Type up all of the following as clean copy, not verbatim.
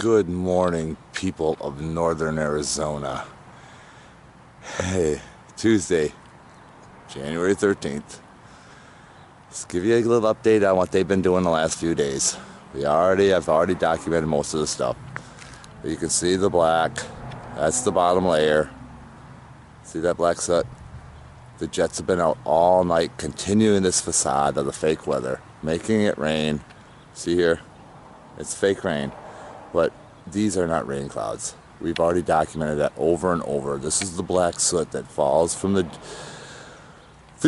Good morning, people of northern Arizona. Hey, Tuesday, January 13th. Let's give you a little update on what they've been doing the last few days. I've already documented most of the stuff. But you can see the black. That's the bottom layer. See that black soot? The jets have been out all night continuing this facade of the fake weather, making it rain. See here? It's fake rain. But these are not rain clouds. We've already documented that over and over. This is the black soot that falls from the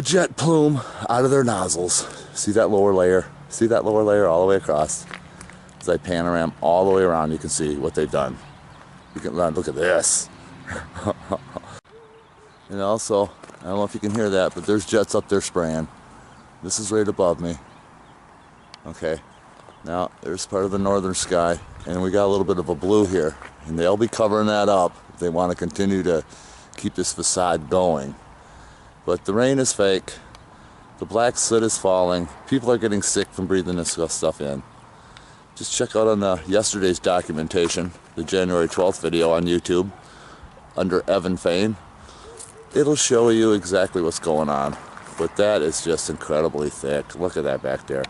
jet plume out of their nozzles. See that lower layer? See that lower layer all the way across? As I panorama all the way around, you can see what they've done. You can look at this. And also, I don't know if you can hear that, but there's jets up there spraying. This is right above me. Okay. Now, there's part of the northern sky, and we got a little bit of a blue here, and they'll be covering that up if they want to continue to keep this facade going. But the rain is fake. The black soot is falling. People are getting sick from breathing this stuff in. Just check out on yesterday's documentation, the January 12th video on YouTube, under Evan Fain. It'll show you exactly what's going on. But that is just incredibly thick. Look at that back there.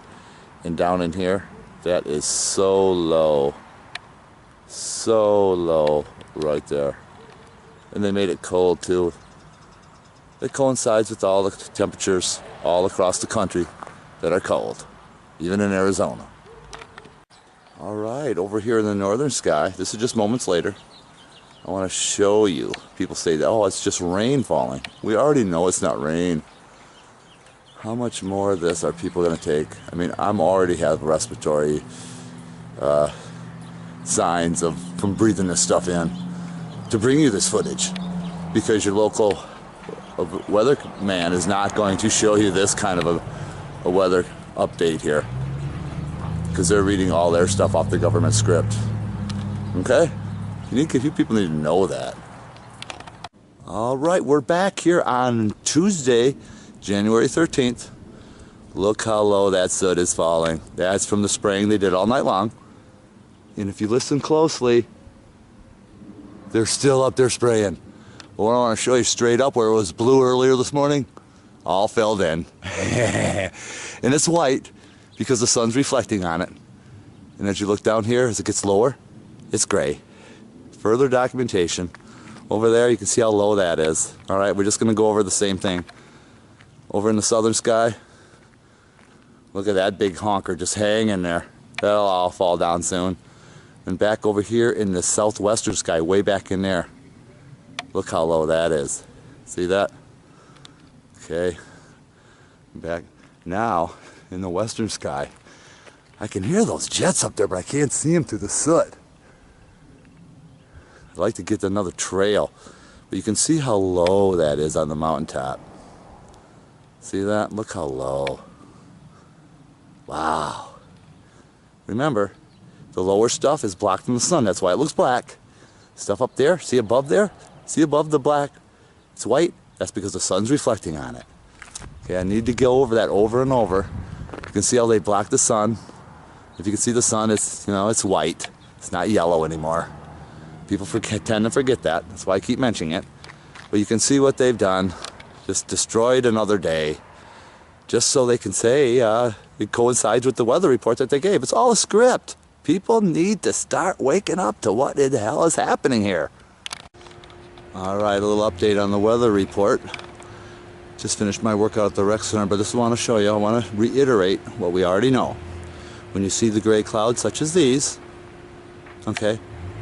And down in here, that is so low right there. And they made it cold too. It coincides with all the temperatures all across the country that are cold, even in Arizona. All right, over here in the northern sky, this is just moments later. I want to show you. People say that, oh, it's just rain falling. We already know it's not rain. How much more of this are people going to take? I mean, I'm already have respiratory signs from breathing this stuff in to bring you this footage, because your local weatherman is not going to show you this kind of a weather update here, because they're reading all their stuff off the government script. Okay? You people need to know that. All right, we're back here on Tuesday, January 13th. Look how low that soot is falling. That's from the spraying they did all night long. And if you listen closely, they're still up there spraying. But what I want to show you straight up, where it was blue earlier this morning, all filled in. And it's white because the sun's reflecting on it. And as you look down here, as it gets lower, it's gray. Further documentation. Over there, you can see how low that is. All right, we're just going to go over the same thing. Over in the southern sky, look at that big honker just hanging there. That'll all fall down soon. And back over here in the southwestern sky, way back in there, look how low that is. See that? Okay. Back now in the western sky, I can hear those jets up there, but I can't see them through the soot. I'd like to get another trail, but you can see how low that is on the mountaintop. See that? Look how low. Wow. Remember, the lower stuff is blocked from the sun. That's why it looks black. Stuff up there, see above there? See above the black? It's white. That's because the sun's reflecting on it. Okay, I need to go over that over and over. You can see how they block the sun. If you can see the sun, it's white. It's not yellow anymore. People tend to forget that. That's why I keep mentioning it. But you can see what they've done. Just destroyed another day, just so they can say it coincides with the weather report that they gave. It's all a script. People need to start waking up to what the hell is happening here. All right, a little update on the weather report. Just finished my workout at the rec center, but this is what I want to show you. I want to reiterate what we already know. When you see the gray clouds such as these, okay,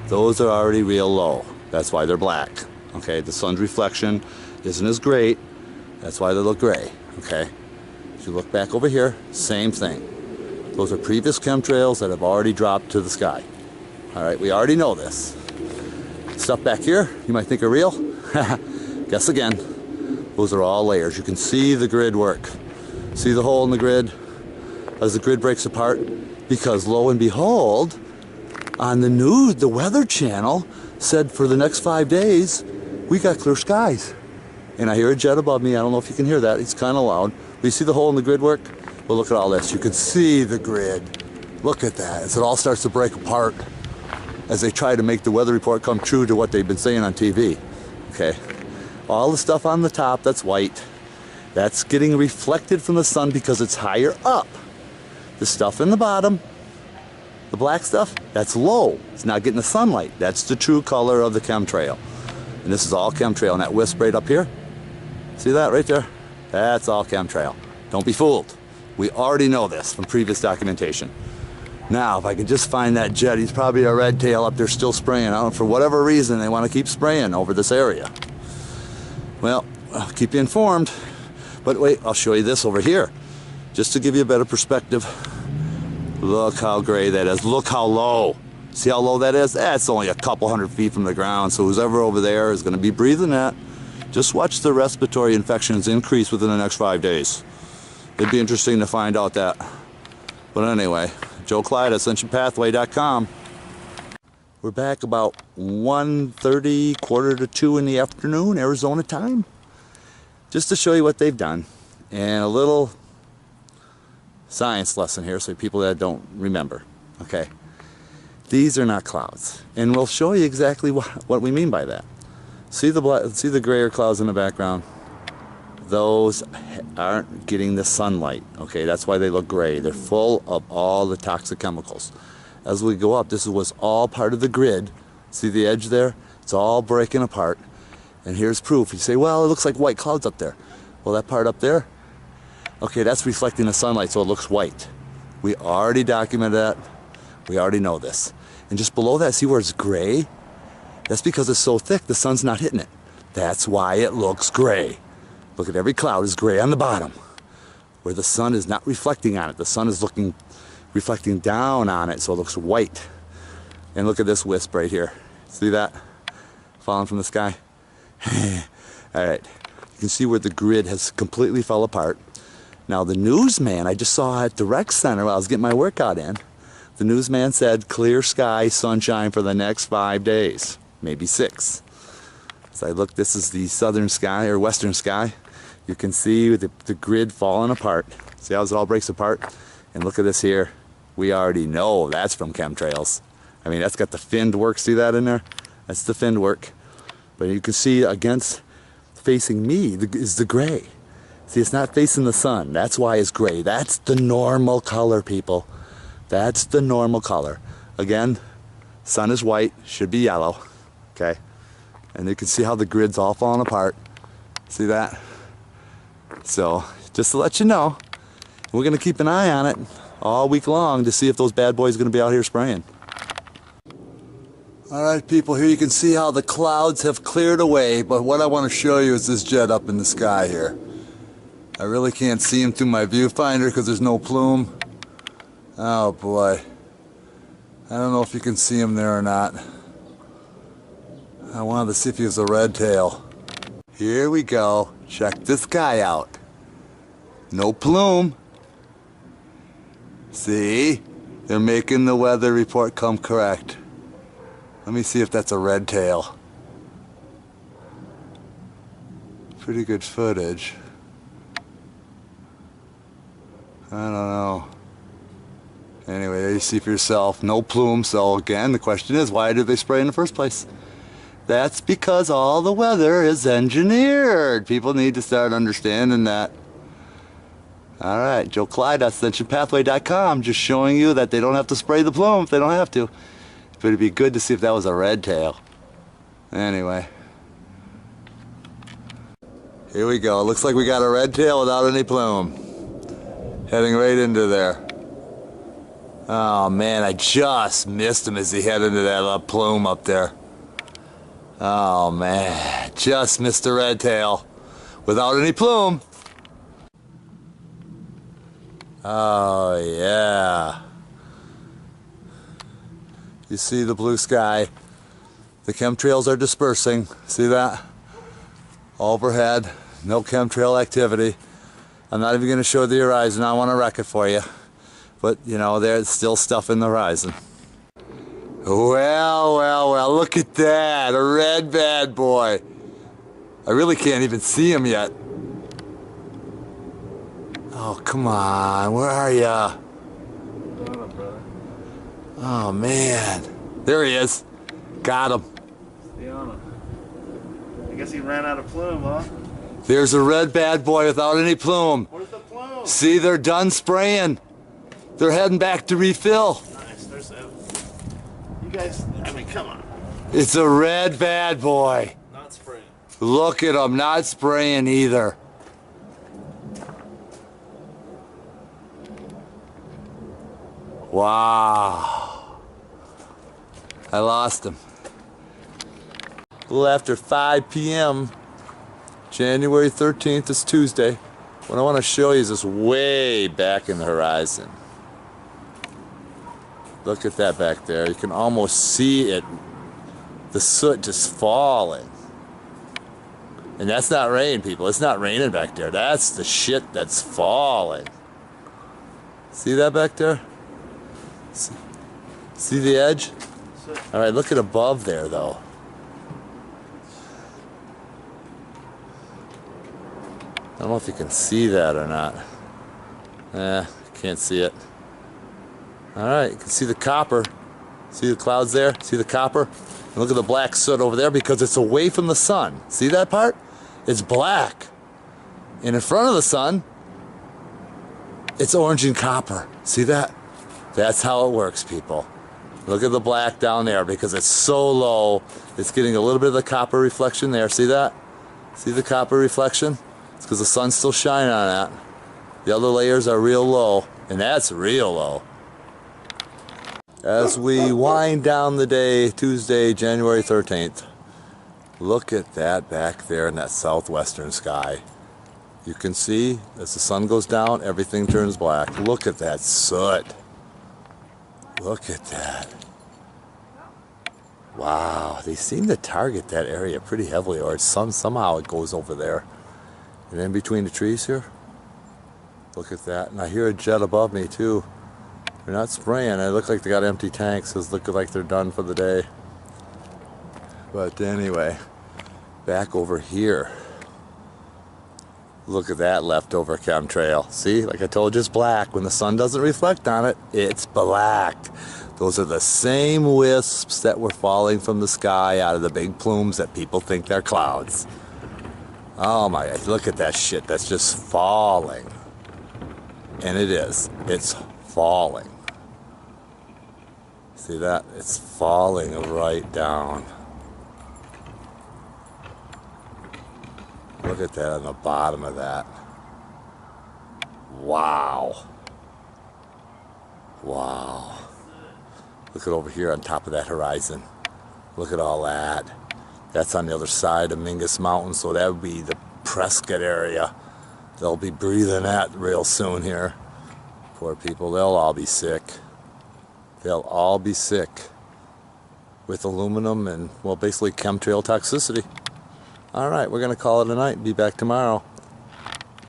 those are already real low. That's why they're black. Okay, the sun's reflection isn't as great. That's why they look gray, okay? If you look back over here, same thing. Those are previous chemtrails that have already dropped to the sky. All right, we already know this. Stuff back here, you might think are real. Guess again. Those are all layers. You can see the grid work. See the hole in the grid as the grid breaks apart? Because lo and behold, on the news, the Weather Channel said for the next 5 days, we got clear skies. And I hear a jet above me. I don't know if you can hear that. It's kind of loud. But you see the hole in the grid work? Well, look at all this. You can see the grid. Look at that. As it all starts to break apart. as they try to make the weather report come true to what they've been saying on TV. Okay, all the stuff on the top that's white, that's getting reflected from the sun because it's higher up. The stuff in the bottom, the black stuff, that's low. It's not getting the sunlight. That's the true color of the chemtrail. And this is all chemtrail. And that wisp right up here, see that right there? That's all chemtrail. Don't be fooled. We already know this from previous documentation. Now, if I can just find that jet, he's probably a red tail up there still spraying. I don't know, for whatever reason, they want to keep spraying over this area. Well, I'll keep you informed. But wait, I'll show you this over here, just to give you a better perspective. Look how gray that is. Look how low. See how low that is? That's only a couple hundred feet from the ground, so who's ever over there is going to be breathing that. Just watch the respiratory infections increase within the next 5 days. It'd be interesting to find out that. But anyway, Joe Clyde, AscensionPathway.com. We're back about 1:30, quarter to 2 in the afternoon, Arizona time, just to show you what they've done, and a little science lesson here, so people that don't remember. Okay, these are not clouds, and we'll show you exactly what we mean by that. See the grayer clouds in the background? Those aren't getting the sunlight. Okay, that's why they look gray. They're full of all the toxic chemicals. As we go up, this was all part of the grid. See the edge there? It's all breaking apart. And here's proof. You say, well, it looks like white clouds up there. Well, that part up there, okay, that's reflecting the sunlight, so it looks white. We already documented that. We already know this. And just below that, see where it's gray? That's because it's so thick, the sun's not hitting it. That's why it looks gray. Look at every cloud is gray on the bottom, where the sun is not reflecting on it. The sun is reflecting down on it, so it looks white. And look at this wisp right here. See that? Falling from the sky? All right. You can see where the grid has completely fell apart. Now the newsman, I just saw at the rec center while I was getting my workout in, the newsman said clear sky, sunshine for the next 5 days, maybe 6. As I look, this is the southern sky or western sky. You can see the grid falling apart. See how it all breaks apart? And look at this here. We already know that's from chemtrails. I mean, that's got the finned work. See that in there? That's the finned work. But you can see against facing me is the gray. See, it's not facing the sun. That's why it's gray. That's the normal color, people. That's the normal color. Again, sun is white, should be yellow. Okay? And you can see how the grid's all falling apart. See that? So, just to let you know, we're going to keep an eye on it all week long to see if those bad boys are going to be out here spraying. Alright people, here you can see how the clouds have cleared away, but what I want to show you is this jet up in the sky here. I really can't see him through my viewfinder because there's no plume. Oh boy. I don't know if you can see him there or not. I wanted to see if he was a red tail. Here we go. Check this guy out. No plume. See? They're making the weather report come correct. Let me see if that's a red tail. Pretty good footage. I don't know. Anyway, there you see for yourself. No plume. So again, the question is, why did they spray in the first place? That's because all the weather is engineered. People need to start understanding that. Alright, Joe Clyde, AscensionPathway.com, just showing you that they don't have to spray the plume if they don't have to. But it'd be good to see if that was a red tail. Anyway. Here we go. Looks like we got a red tail without any plume. Heading right into there. Oh man, I just missed him as he headed into that plume up there. Oh man, just missed a red tail without any plume. Oh yeah. You see the blue sky. The chemtrails are dispersing. See that? Overhead, no chemtrail activity. I'm not even going to show the horizon. I want to wreck it for you. But, you know, there's still stuff in the horizon. Well, well, well, look at that. A red bad boy. I really can't even see him yet. Oh, come on. Where are ya? Oh, man. There he is. Got him. Stay on him. I guess he ran out of plume, huh? There's a red bad boy without any plume. Where's the plume? See, they're done spraying. They're heading back to refill. Nice. There's a... You guys, I mean, come on. It's a red bad boy. Not spraying. Look at them, not spraying either. Wow. I lost him. A little after 5 p.m. January 13th is Tuesday. What I want to show you is this way back in the horizon. Look at that back there. You can almost see it. The soot just falling. And that's not rain, people. It's not raining back there. That's the shit that's falling. See that back there? See the edge? All right, look at above there, though. I don't know if you can see that or not. Can't see it. All right, you can see the copper. See the clouds there? See the copper? And look at the black soot over there because it's away from the sun. See that part? It's black. And in front of the sun, it's orange and copper. See that? That's how it works, people. Look at the black down there because it's so low. It's getting a little bit of the copper reflection there. See that? See the copper reflection? It's because the sun's still shining on that. The other layers are real low, and that's real low. As we wind down the day, Tuesday, January 13th, look at that back there in that southwestern sky. You can see as the sun goes down, everything turns black. Look at that soot. Look at that. Wow, they seem to target that area pretty heavily, or somehow it goes over there. And in between the trees here, look at that. And I hear a jet above me too. They're not spraying. It looks like they got empty tanks. It's looking like they're done for the day. But anyway, back over here. Look at that leftover chemtrail. See, like I told you, it's black. When the sun doesn't reflect on it, it's black. Those are the same wisps that were falling from the sky out of the big plumes that people think they're clouds. Oh my God, look at that shit. That's just falling. And it is. It's falling. See that? It's falling right down. Look at that on the bottom of that. Wow. Wow. Look at over here on top of that horizon. Look at all that. That's on the other side of Mingus Mountain, so that would be the Prescott area. They'll be breathing that real soon here. Poor people, they'll all be sick. They'll all be sick with aluminum and, well, basically chemtrail toxicity. All right, we're going to call it a night. Be back tomorrow.